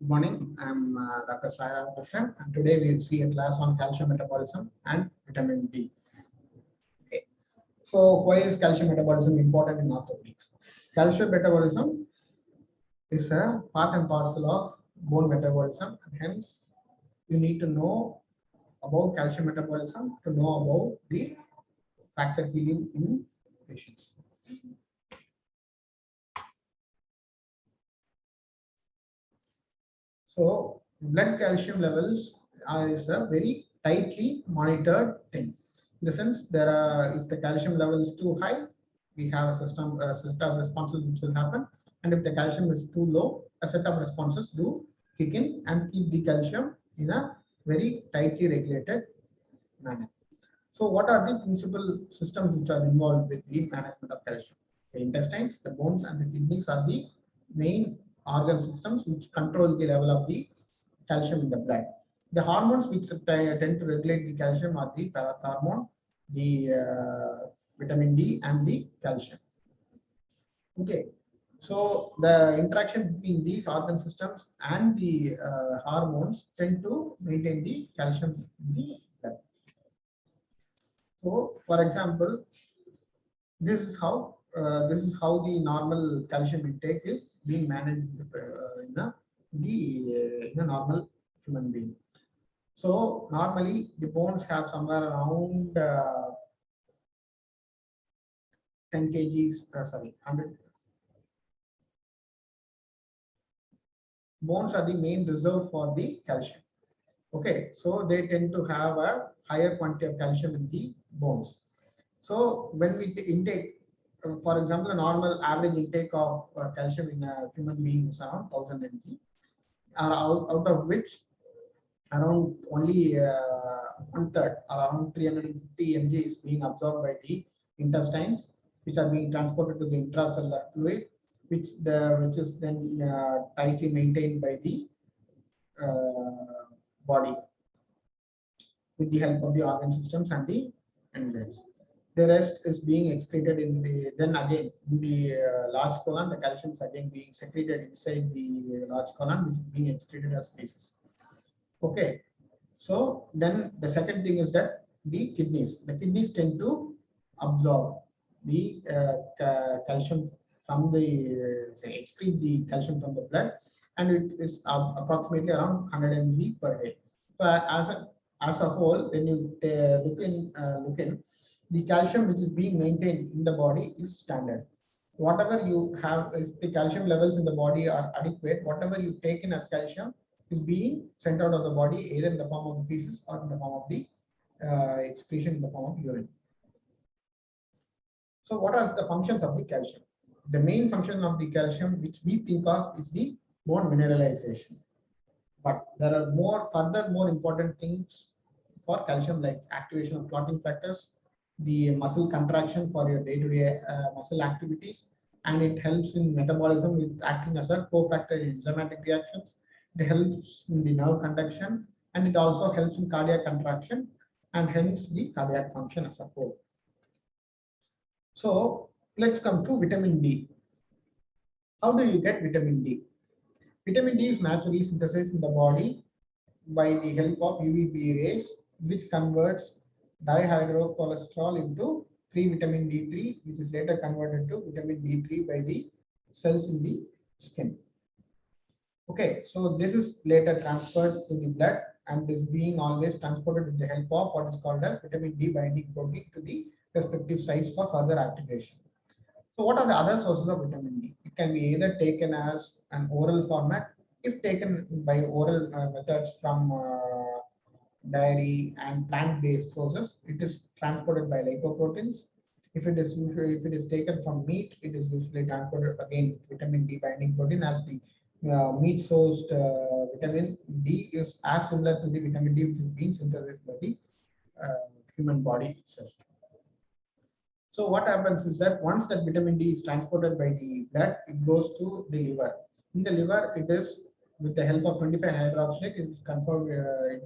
Good morning. I'm Dr. Sai Ramakrishnan, and today we'll see a class on calcium metabolism and vitamin D. Okay. So, why is calcium metabolism important in orthopedics? Calcium metabolism is a part and parcel of bone metabolism, and hence you need to know about calcium metabolism to know about the fracture healing in patients. So, blood calcium levels is a very tightly monitored thing. In the sense, if the calcium level is too high, we have a system of responses which will happen, and if the calcium is too low, a set of responses do kick in and keep the calcium in a very tightly regulated manner. So, what are the principal systems which are involved with the management of calcium? The intestines, the bones, and the kidneys are the main organ systems which control the level of the calcium in the blood. The hormones which tend to regulate the calcium are the parathyroid, the vitamin D, and the calcium. Okay, so the interaction between these organ systems and the hormones tend to maintain the calcium in the blood. So, for example, this is how the normal calcium intake is being managed in a normal human being. So normally the bones have somewhere around 10 kgs, 100. Bones are the main reserve for the calcium. Okay, so they tend to have a higher quantity of calcium in the bones. So when we intake, for example, a normal average intake of calcium in a human being is around 1000 mg, out of which around only one third, around 350 mg is being absorbed by the intestines, which are being transported to the intracellular fluid, which is then tightly maintained by the body with the help of the organ systems and the enzymes. The rest is being excreted in the large colon. The calcium is again being secreted inside the large colon, which is being excreted as feces. Okay, so then the second thing is that the kidneys tend to absorb the calcium from the excrete the calcium from the blood, and it's approximately around 100 mg per day. So as a whole, when you look in the calcium which is being maintained in the body is standard. Whatever you have, if the calcium levels in the body are adequate, whatever you take in as calcium is being sent out of the body either in the form of the feces or in the form of the excretion in the form of urine. So what are the functions of the calcium? The main function of the calcium which we think of is the bone mineralization. But there are further more important things for calcium, like activation of clotting factors, the muscle contraction for your day-to-day muscle activities, and it helps in metabolism with acting as a cofactor in enzymatic reactions. It helps in the nerve conduction, and it also helps in cardiac contraction and hence the cardiac function as a whole. So let's come to vitamin D. How do you get vitamin D? Vitamin D is naturally synthesized in the body by the help of UVB rays, which converts dihydrocholesterol into free vitamin D3, which is later converted to vitamin D3 by the cells in the skin. Okay, so this is later transferred to the blood and is being always transported with the help of what is called as vitamin D binding protein to the respective sites for further activation. So what are the other sources of vitamin D? It can be either taken as an oral format. If taken by oral methods from dairy and plant-based sources, it is transported by lipoproteins. If it is taken from meat, it is usually transported again vitamin D binding protein, as the meat sourced vitamin D is as similar to the vitamin D which is being synthesized by the human body itself. So what happens is that once that vitamin D is transported by the blood, it goes to the liver. In the liver, it is with the help of 25 hydroxylate, it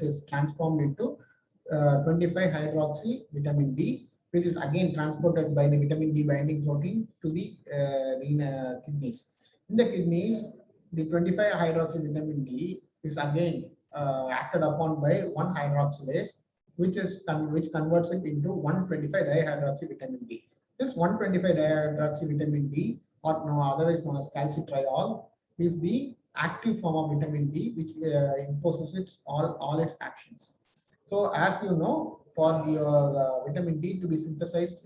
is transformed into 25 hydroxy vitamin D, which is again transported by the vitamin D binding protein to the kidneys. In the kidneys, the 25 hydroxy vitamin D is again acted upon by 1 hydroxylase, which converts it into 125 dihydroxy vitamin D. This 125 dihydroxy vitamin D, or no otherwise known as calcitriol, is the active form of vitamin D, which imposes all its actions. So as you know, for your vitamin D to be synthesized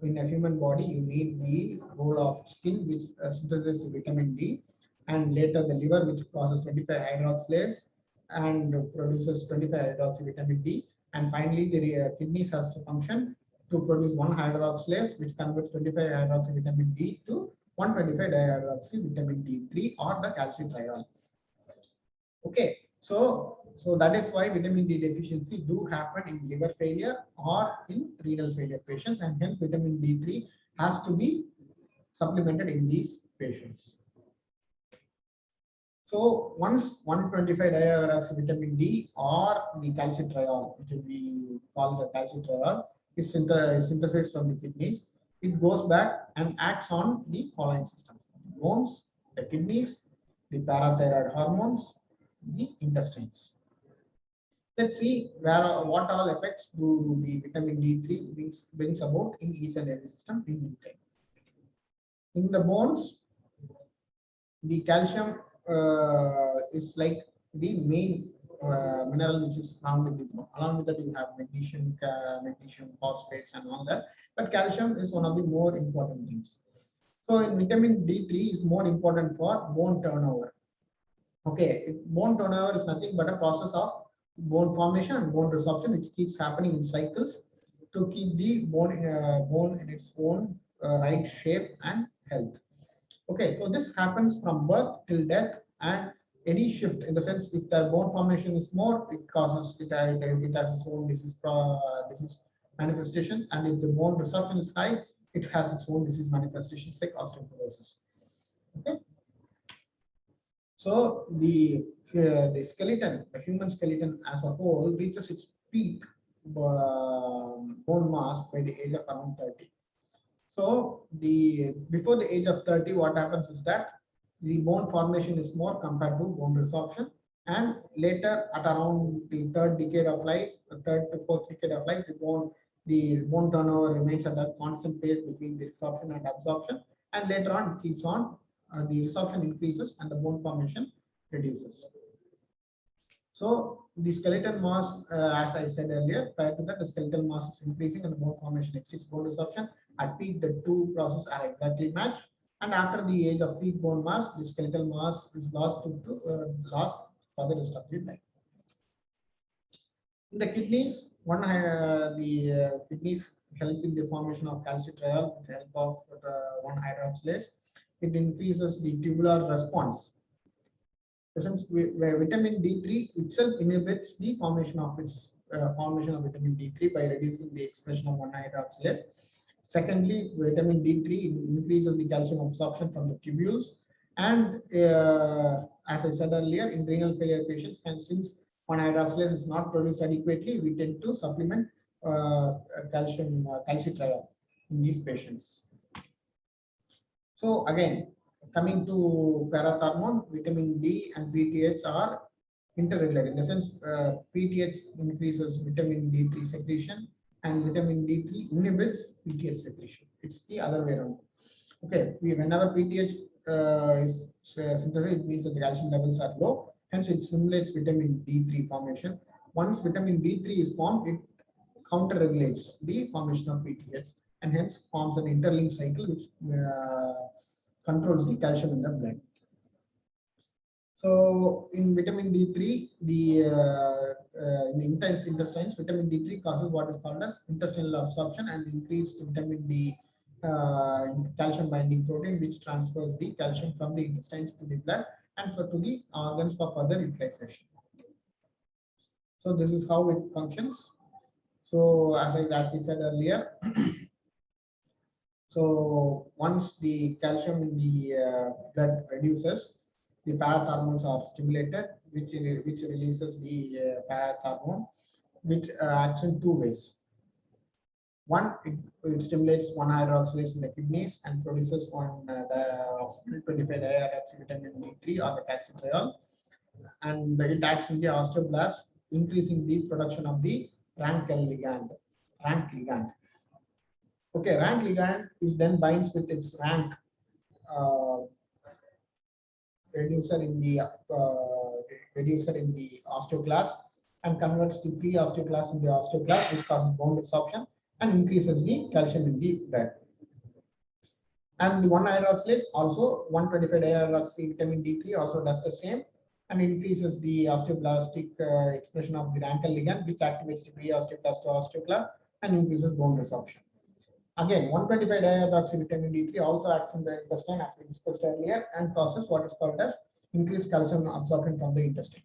in a human body, you need the role of skin, which synthesizes vitamin D, and later the liver, which processes 25 hydroxylase and produces 25 hydroxy vitamin D, and finally the kidneys has to function to produce 1 hydroxylase, which converts 25 hydroxy vitamin D to 125 dihydroxy vitamin D3 or the calcitriol. Okay, so that is why vitamin D deficiency do happen in liver failure or in renal failure patients, and hence vitamin D3 has to be supplemented in these patients. So once 125 dihydroxy vitamin D or the calcitriol, which we call the calcitriol, is synthesized from the kidneys, it goes back and acts on the following systems: the bones, the kidneys, the parathyroid hormones, the intestines. Let's see what all effects do the vitamin D3 brings about in each and every system in detail. In the bones, the calcium is like the main mineral which is found in the bone. Along with that, you have magnesium, magnesium phosphates, and all that. But calcium is one of the more important things. So, in vitamin D3 is more important for bone turnover. Okay, bone turnover is nothing but a process of bone formation and bone resorption, which keeps happening in cycles to keep the bone in its own right shape and health. Okay, so this happens from birth till death, and any shift in the sense if the bone formation is more, it causes it has its own disease manifestations, and if the bone resorption is high, it has its own disease manifestations like osteoporosis. Okay. So the skeleton, the human skeleton as a whole, reaches its peak bone mass by the age of around 30. So before the age of 30, what happens is that the bone formation is more compared to bone resorption, and later at around the third decade of life, the third to fourth decade of life, the bone turnover remains at a constant pace between the resorption and absorption, and later on it keeps on the resorption increases and the bone formation reduces. So the skeleton mass, as I said earlier, prior to that, the skeletal mass is increasing and the bone formation exceeds bone resorption. At peak, the two processes are exactly matched. And after the age of peak bone mass, the skeletal mass is lost for the rest of the life. In the kidneys, the kidneys help in the formation of calcitriol with the help of 1 hydroxylase. It increases the tubular response. Since vitamin D3 itself inhibits the formation of vitamin D3 by reducing the expression of 1 hydroxylase. Secondly, vitamin D3 increases the calcium absorption from the tubules, and as I said earlier, in renal failure patients, and since 1 hydroxylase is not produced adequately, we tend to supplement calcitriol in these patients. So again, coming to parathormone, vitamin D and PTH are interrelated in the sense PTH increases vitamin D3 secretion and vitamin D3 inhibits PTH secretion. It's the other way around. Okay, whenever PTH is synthesized, it means that the calcium levels are low. Hence, it simulates vitamin D3 formation. Once vitamin D3 is formed, it counter-regulates the formation of PTH and hence forms an interlinked cycle which controls the calcium in the blood. So in vitamin D3, in intense intestines, vitamin D3 causes what is called as intestinal absorption and increased vitamin D calcium binding protein, which transfers the calcium from the intestines to the blood and to the organs for further utilization. So this is how it functions. So as I said earlier, so once the calcium in the blood reduces, the parathormones are stimulated, which releases the parathormone, which acts in two ways. It stimulates 1-hydroxylase in the kidneys and produces 25-hydroxy vitamin D3 or the calcitriol, and it acts in the osteoblast, increasing the production of the rank ligand. Rank ligand. Okay, rank ligand is then binds with its rank uh, reducer in the osteoclast and converts the pre-osteoclast into osteoclast, which causes bone resorption and increases the calcium in the blood. And the 1-hydroxylase also 125-dihydroxy vitamin D3 also does the same and increases the osteoblastic expression of the Rankel ligand, which activates the pre-osteoclast to osteoclast and increases bone resorption. Again, 125-dihydroxy vitamin D3 also acts in the intestine, as we discussed earlier, and causes what is called as increased calcium absorption from the intestine.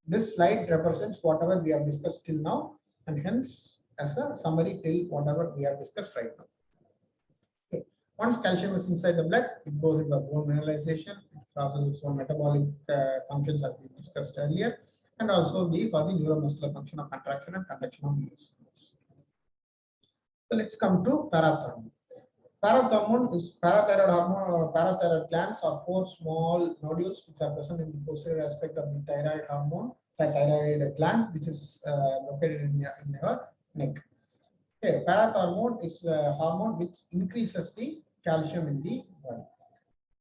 This slide represents whatever we have discussed till now, and hence as a summary till whatever we have discussed right now. Okay. Once calcium is inside the blood, it goes into bone mineralization, it processes its own metabolic functions as we discussed earlier, and also for the neuromuscular function of contraction and conduction of nerves. So let's come to parathyroid. Parathyroid is parathyroid hormone. Parathyroid glands are 4 small nodules which are present in the posterior aspect of the thyroid hormone, the thyroid gland, which is located in your neck. Okay, parathyroid is a hormone which increases the calcium in the body.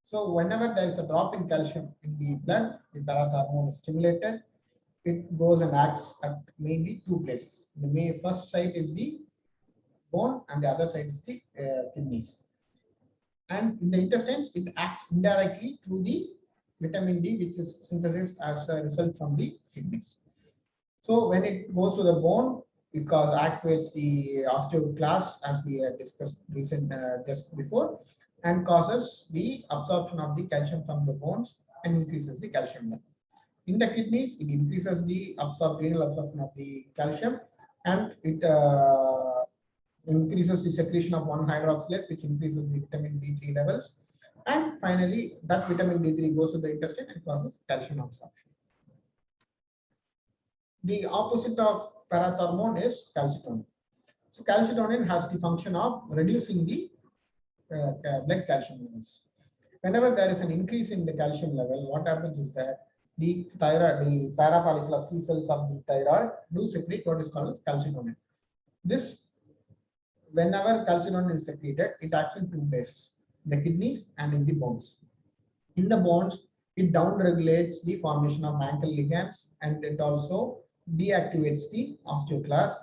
So whenever there is a drop in calcium in the blood, the parathyroid is stimulated. It goes and acts at mainly 2 places. The first site is the bone and the other side is the kidneys. And in the intestines, it acts indirectly through the vitamin D, which is synthesized as a result from the kidneys. So when it goes to the bone, it activates the osteoclast, as we had discussed just before, and causes the absorption of the calcium from the bones and increases the calcium level. In the kidneys, it increases the renal absorption of the calcium, and it increases the secretion of 1-hydroxylase, which increases the vitamin D3 levels. And finally, that vitamin D3 goes to the intestine and causes calcium absorption. The opposite of parathyroid is calcitonin. So calcitonin has the function of reducing the blood calcium levels. Whenever there is an increase in the calcium level, what happens is that the thyroid, the parafollicular C cells of the thyroid do secrete what is called calcitonin. Whenever calcitonin is secreted, it acts in 2 places, the kidneys and in the bones. In the bones, it downregulates the formation of Rankel ligands, and it also deactivates the osteoclast,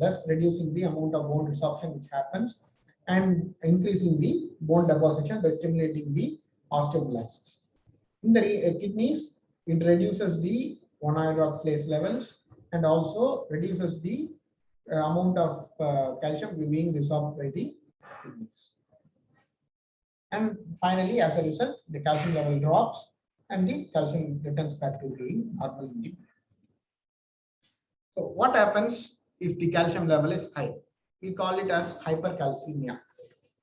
thus reducing the amount of bone resorption which happens and increasing the bone deposition by stimulating the osteoblasts. In the kidneys, it reduces the 1-hydroxylase levels and also reduces the amount of calcium being resorbed by the kidneys. And finally, as a result, the calcium level drops and the calcium returns back to being normal in the blood. So what happens if the calcium level is high? We call it as hypercalcemia.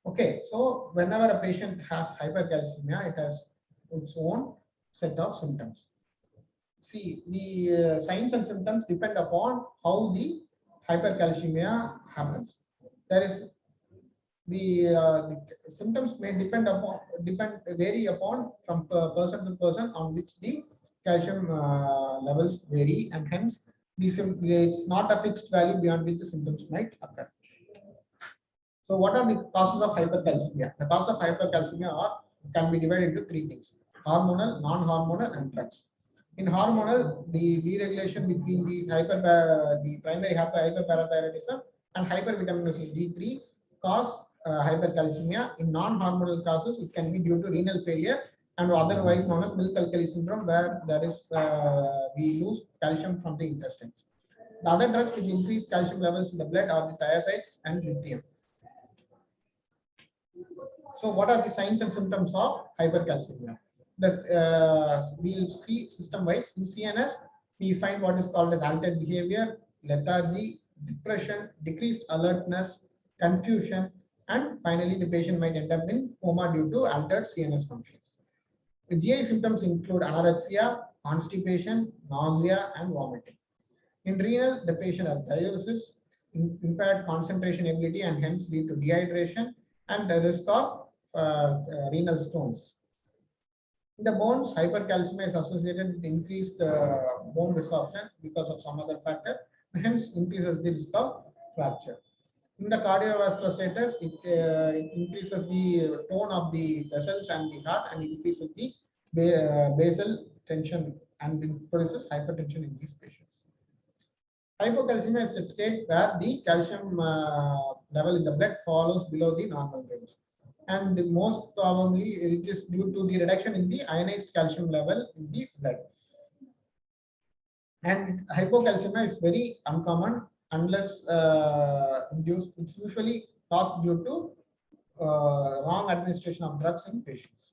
Okay, so whenever a patient has hypercalcemia, it has its own set of symptoms. See, the signs and symptoms depend upon how the hypercalcemia happens. The symptoms may vary upon from person to person, on which the calcium levels vary, and hence it's not a fixed value beyond which the symptoms might occur. So what are the causes of hypercalcemia? The cause of hypercalcemia can be divided into 3 things: hormonal, non-hormonal, and drugs. In hormonal, the deregulation between the primary hyperparathyroidism and hypervitaminous D3 cause hypercalcemia. In non-hormonal causes, it can be due to renal failure and otherwise known as milk alkali syndrome, where we lose calcium from the intestines. The other drugs which increase calcium levels in the blood are the thiazides and lithium. So what are the signs and symptoms of hypercalcemia? We'll see system-wise. In CNS, we find what is called as altered behavior, lethargy, depression, decreased alertness, confusion, and finally the patient might end up in coma due to altered CNS functions. The GI symptoms include anorexia, constipation, nausea, and vomiting. In renal, the patient has diuresis, impaired concentration ability and hence lead to dehydration and the risk of renal stones. In the bones, hypercalcemia is associated with increased bone resorption because of some other factor, hence increases the risk of fracture. In the cardiovascular status, it increases the tone of the vessels and the heart and increases the basal tension and it produces hypertension in these patients. Hypocalcemia is a state where the calcium level in the blood falls below the normal range. And most probably it is due to the reduction in the ionized calcium level in the blood. And hypocalcemia is very uncommon unless induced. It's usually caused due to wrong administration of drugs in patients.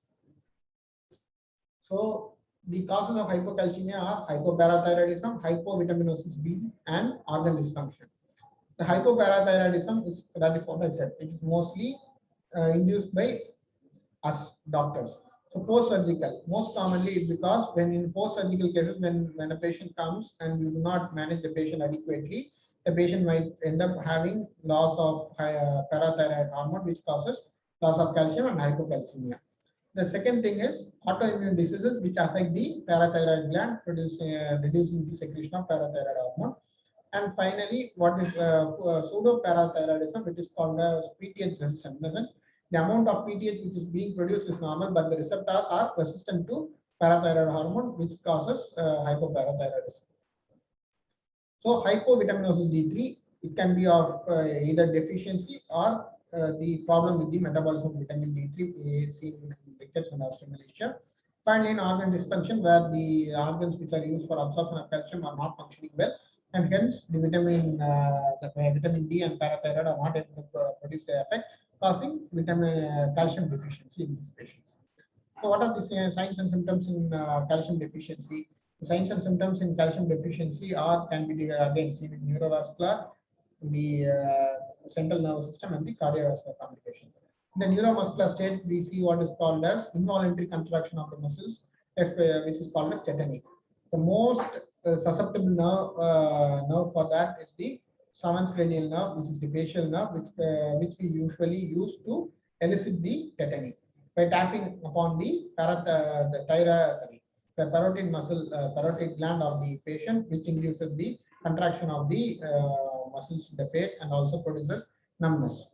So the causes of hypocalcemia are hypoparathyroidism, hypovitaminosis B, and organ dysfunction. The hypoparathyroidism is, that is what I said, it is mostly induced by us doctors. So post-surgical, most commonly because when in post-surgical cases, when a patient comes and we do not manage the patient adequately, the patient might end up having loss of parathyroid hormone, which causes loss of calcium and hypocalcemia. The second thing is autoimmune diseases which affect the parathyroid gland, reducing the secretion of parathyroid hormone. And finally, what is pseudoparathyroidism, which is called as PTH resistant. In the sense, the amount of PTH which is being produced is normal, but the receptors are resistant to parathyroid hormone, which causes hypoparathyroidism. So hypovitaminosis D3, it can be of either deficiency or the problem with the metabolism of vitamin D3 seen in rickets and osteomalacia. Finally, in organ dysfunction, where the organs which are used for absorption of calcium are not functioning well, and hence the vitamin D and parathyroid are not able to produce the effect, causing calcium deficiency in these patients. So, what are the signs and symptoms in calcium deficiency? The signs and symptoms in calcium deficiency can be again seen in neurovascular, the central nervous system, and the cardiovascular complications. In the neuromuscular state, we see what is called as involuntary contraction of the muscles, which is called as tetany. The most susceptible nerve for that is the seventh cranial nerve, which is the facial nerve, which we usually use to elicit the tetany by tapping upon the parotid muscle, parotid gland of the patient, which induces the contraction of the muscles in the face and also produces numbness.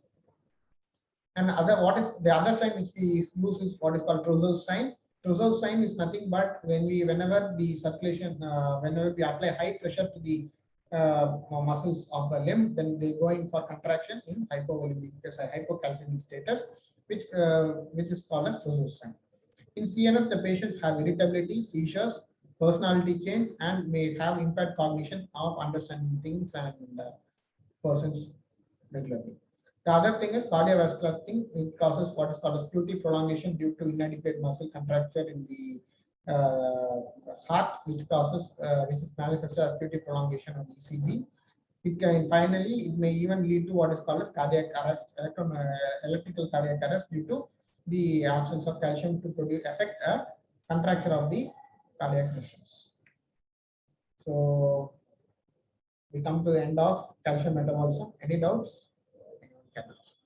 And what is the other sign which we use is what is called Trousseau's sign. Trousseau's sign is nothing but whenever the circulation, whenever we apply high pressure to the muscles of the limb, then they go in for contraction in hypovolemic, hypocalcemic status, which is called as Trousseau's sign. In CNS, the patients have irritability, seizures, personality change, and may have impaired cognition of understanding things and persons regularly. The other thing is cardiovascular thing. It causes what is called as QT prolongation due to inadequate muscle contracture in the heart, which is manifested as QT prolongation on ECG. It can finally, it may even lead to what is called as cardiac arrest, electrical cardiac arrest due to the absence of calcium to affect a contracture of the cardiac muscles. So we come to the end of calcium metabolism. Any doubts? Anyone can ask.